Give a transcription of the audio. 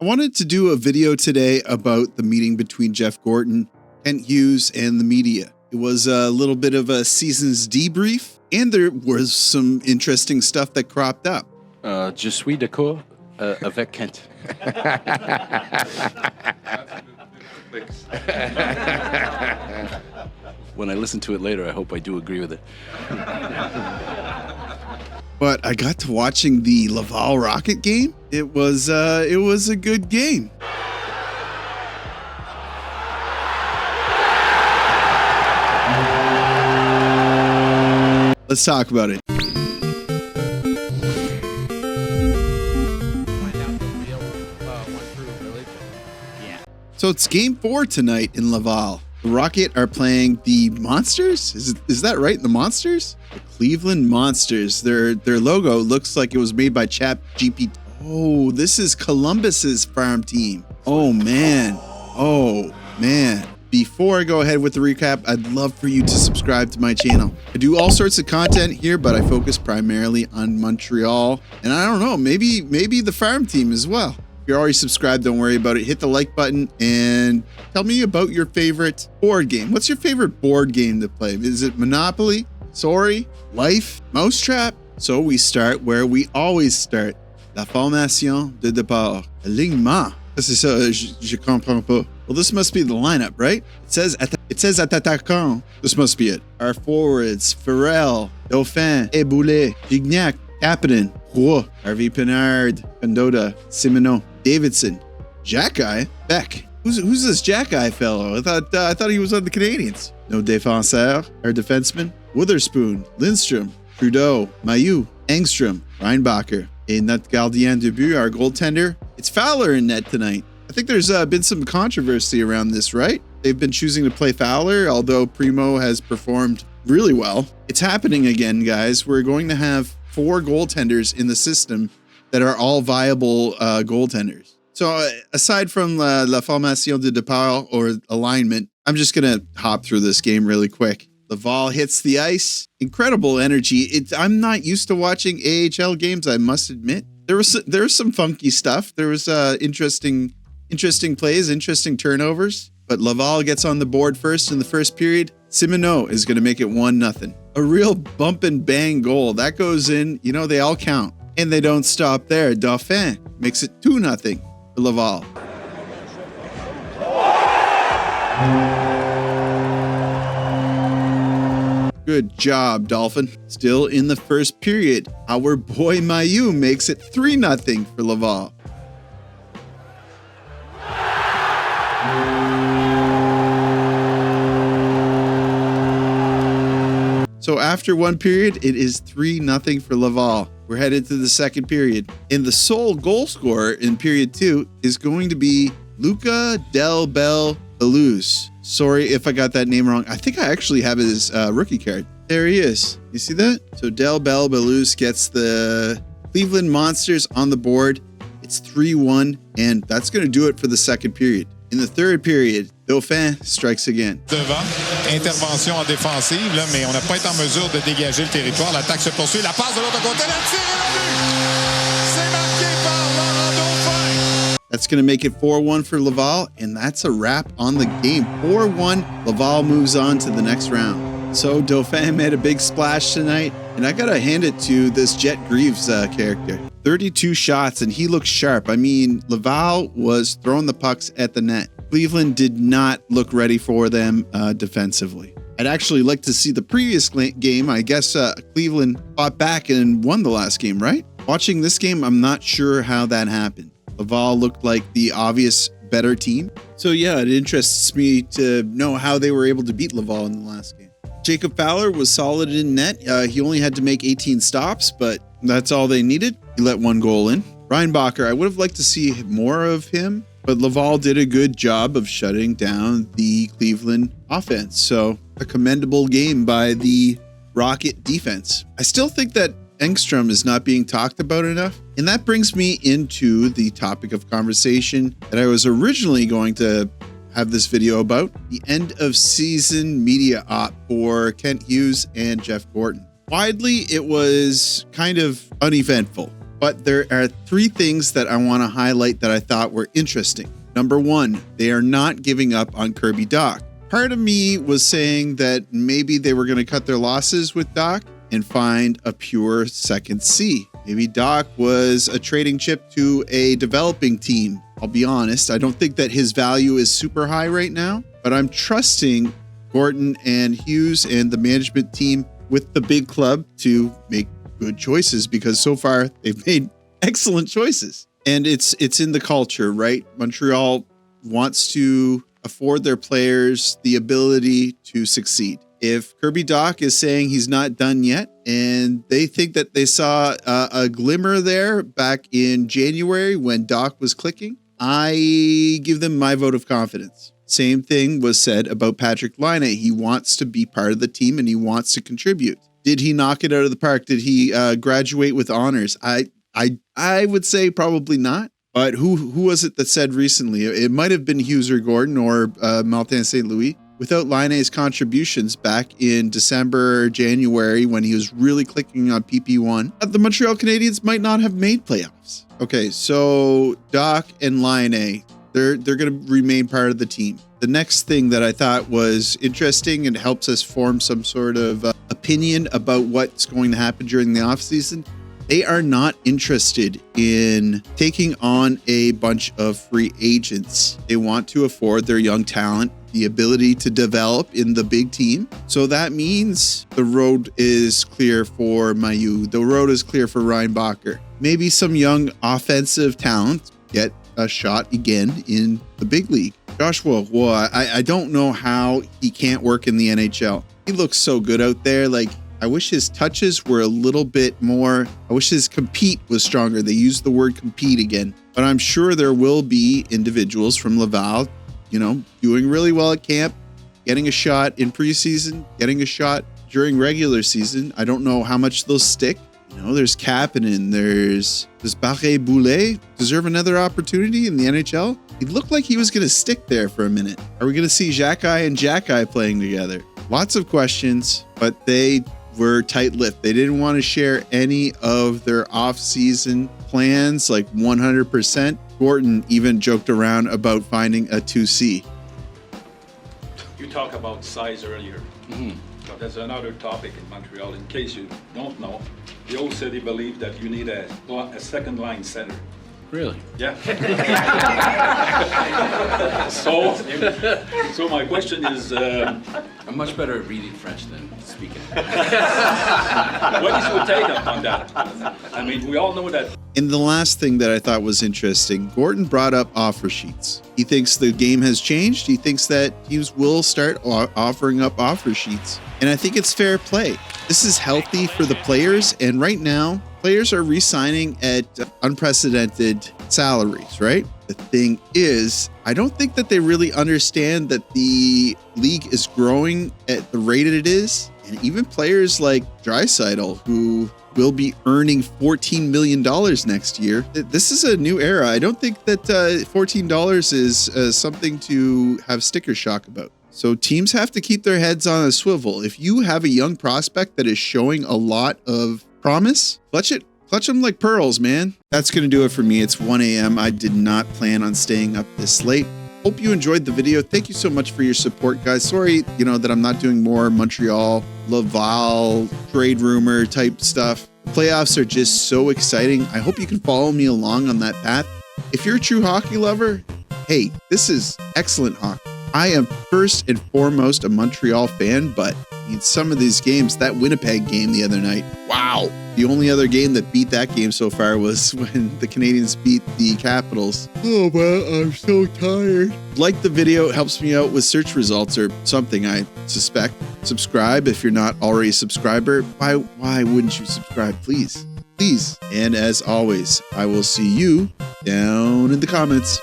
I wanted to do a video today about the meeting between Jeff Gorton, Kent Hughes, and the media. It was a little bit of a season's debrief, and there was some interesting stuff that cropped up. Je suis d'accord avec Kent. When I listen to it later, I hope I do agree with it. But I got to watching the Laval Rocket game. It was a good game. Let's talk about it. So it's game 4 tonight in Laval. The Rocket are playing the Monsters? Is that right? The Monsters? The Cleveland Monsters. Their logo looks like it was made by ChatGPT. Oh, this is Columbus's farm team. Oh man. Before I go ahead with the recap, I'd love for you to subscribe to my channel. I do all sorts of content here, but I focus primarily on Montreal. And I don't know, maybe the farm team as well. If you're already subscribed, don't worry about it. Hit the like button and tell me about your favorite board game. What's your favorite board game to play? Is it Monopoly, Sorry, Life, Mousetrap? So we start where we always start. La formation de départ. Alignement. C'est ça, je comprends pas. Well, this must be the lineup, right? It says attaquant. This must be it. Our forwards, Farrell, Dauphin, Boulet, Gignac, Kapanen, Roy, Harvey-Pinard, Condotta, Simoneau, Davidson, Jack-Eye, Beck. Who's this Jack-Eye fellow? I thought he was on the Canadiens. No défenseur, our defenseman, Witherspoon, Lindstrom, Trudeau, Mailloux, Engstrom, Reinbacher, et notre gardien de but, our goaltender. It's Fowler in net tonight. I think there's been some controversy around this, right? They've been choosing to play Fowler, although Primo has performed really well. It's happening again, guys. We're going to have 4 goaltenders in the system that are all viable goaltenders. So aside from la formation de départ or alignment, I'm just going to hop through this game really quick. Laval hits the ice. Incredible energy. I'm not used to watching AHL games, I must admit. There was some funky stuff. There was interesting plays, interesting turnovers. But Laval gets on the board first in the first period. Simoneau is going to make it 1-0. A real bump and bang goal. That goes in. You know, they all count. And they don't stop there. Dauphin makes it 2-0 for Laval. Good job, Dolphin. Still in the first period, our boy Mailloux makes it 3-0 for Laval. So after one period, it is 3-0 for Laval. We're headed to the second period. And the sole goal scorer in period 2 is going to be Luca Del Bel Belus. Sorry if I got that name wrong. I think I actually have his rookie card. There he is. You see that? So Del Bel Belus gets the Cleveland Monsters on the board. It's 3-1, and that's going to do it for the second period. In the third period, Dauphin strikes again. Devant, intervention en défensive, là, mais on n'a pas été en mesure de dégager le territoire. L'attaque se poursuit. La passe de l'autre côté, la tire et le but! C'est marqué par Laurent Dauphin. That's going to make it 4-1 for Laval, and that's a wrap on the game. 4-1, Laval moves on to the next round. So Dauphin made a big splash tonight, and I got to hand it to this Jet Greaves character. 32 shots, and he looks sharp. I mean, Laval was throwing the pucks at the net. Cleveland did not look ready for them defensively. I'd actually like to see the previous game. I guess Cleveland fought back and won the last game, right? Watching this game, I'm not sure how that happened. Laval looked like the obvious better team. So yeah, it interests me to know how they were able to beat Laval in the last game. Jacob Fowler was solid in net. He only had to make 18 stops, but that's all they needed. He let 1 goal in. Reinbacher, I would have liked to see more of him, but Laval did a good job of shutting down the Cleveland offense. So a commendable game by the Rocket defense. I still think that Engstrom is not being talked about enough. And that brings me into the topic of conversation that I was originally going to have this video about, the end of season media op for Kent Hughes and Jeff Gorton. Widely, it was kind of uneventful. But there are 3 things that I want to highlight that I thought were interesting. Number 1, they are not giving up on Kirby Dach. Part of me was saying that maybe they were going to cut their losses with Dach and find a pure second C. Maybe Dach was a trading chip to a developing team. I'll be honest, I don't think that his value is super high right now, but I'm trusting Gorton and Hughes and the management team with the big club to make good choices, because so far they've made excellent choices. And it's in the culture, right? Montreal wants to afford their players the ability to succeed. If Kirby Dach is saying he's not done yet, and they think that they saw a glimmer there back in January when Dach was clicking, I give them my vote of confidence. Same thing was said about Patrik Laine. He wants to be part of the team and he wants to contribute. Did he knock it out of the park? Did he graduate with honors? I would say probably not. But who was it that said recently? It might have been Hughes or Gordon or Martin St. Louis. Without Laine's contributions back in December, January, when he was really clicking on PP1, the Montreal Canadiens might not have made playoffs. Okay, so Dach and Laine, they're going to remain part of the team. The next thing that I thought was interesting and helps us form some sort of opinion about what's going to happen during the offseason, they are not interested in taking on a bunch of free agents. They want to afford their young talent the ability to develop in the big team. So that means the road is clear for Mailloux. The road is clear for Reinbacher. Maybe some young offensive talent get a shot again in the big league. Joshua Roy, I don't know how he can't work in the NHL. He looks so good out there. Like, I wish his touches were a little bit more. I wish his compete was stronger. They used the word compete again. But I'm sure there will be individuals from Laval, doing really well at camp, getting a shot in preseason, getting a shot during regular season. I don't know how much they'll stick. There's Kapanen, does Barre-boulet deserve another opportunity in the NHL? He looked like he was going to stick there for a minute. Are we going to see Xhekaj and Xhekaj playing together? Lots of questions, but they were tight-lipped. They didn't want to share any of their off-season plans, like 100%. Gorton even joked around about finding a 2C. You talked about size earlier. But there's another topic in Montreal. In case you don't know, the old city believed that you need a second line center. Really? Yeah. So my question is, I'm much better at reading French than speaking. what is your take on that? I mean, we all know that. And the last thing that I thought was interesting, Gorton brought up offer sheets. He thinks the game has changed. He thinks that teams will start offering up offer sheets. And I think it's fair play. This is healthy for the players. And right now, players are re-signing at unprecedented salaries, right? The thing is, I don't think that they really understand that the league is growing at the rate it is. And even players like Draisaitl, who will be earning $14 million next year. This is a new era. I don't think that $14 is something to have sticker shock about. So teams have to keep their heads on a swivel. If you have a young prospect that is showing a lot of promise, clutch them like pearls, man. That's going to do it for me. It's 1 a.m. I did not plan on staying up this late. Hope you enjoyed the video. Thank you so much for your support, guys. Sorry, that I'm not doing more Montreal, Laval, trade rumor type stuff. The playoffs are just so exciting. I hope you can follow me along on that path. If you're a true hockey lover, hey, this is excellent hockey. I am first and foremost a Montreal fan, but in some of these games, that Winnipeg game the other night, wow. The only other game that beat that game so far was when the Canadiens beat the Capitals. Oh, man, I'm so tired. Like the video, it helps me out with search results or something, I suspect. Subscribe if you're not already a subscriber. Why wouldn't you subscribe? Please. And as always, I will see you down in the comments.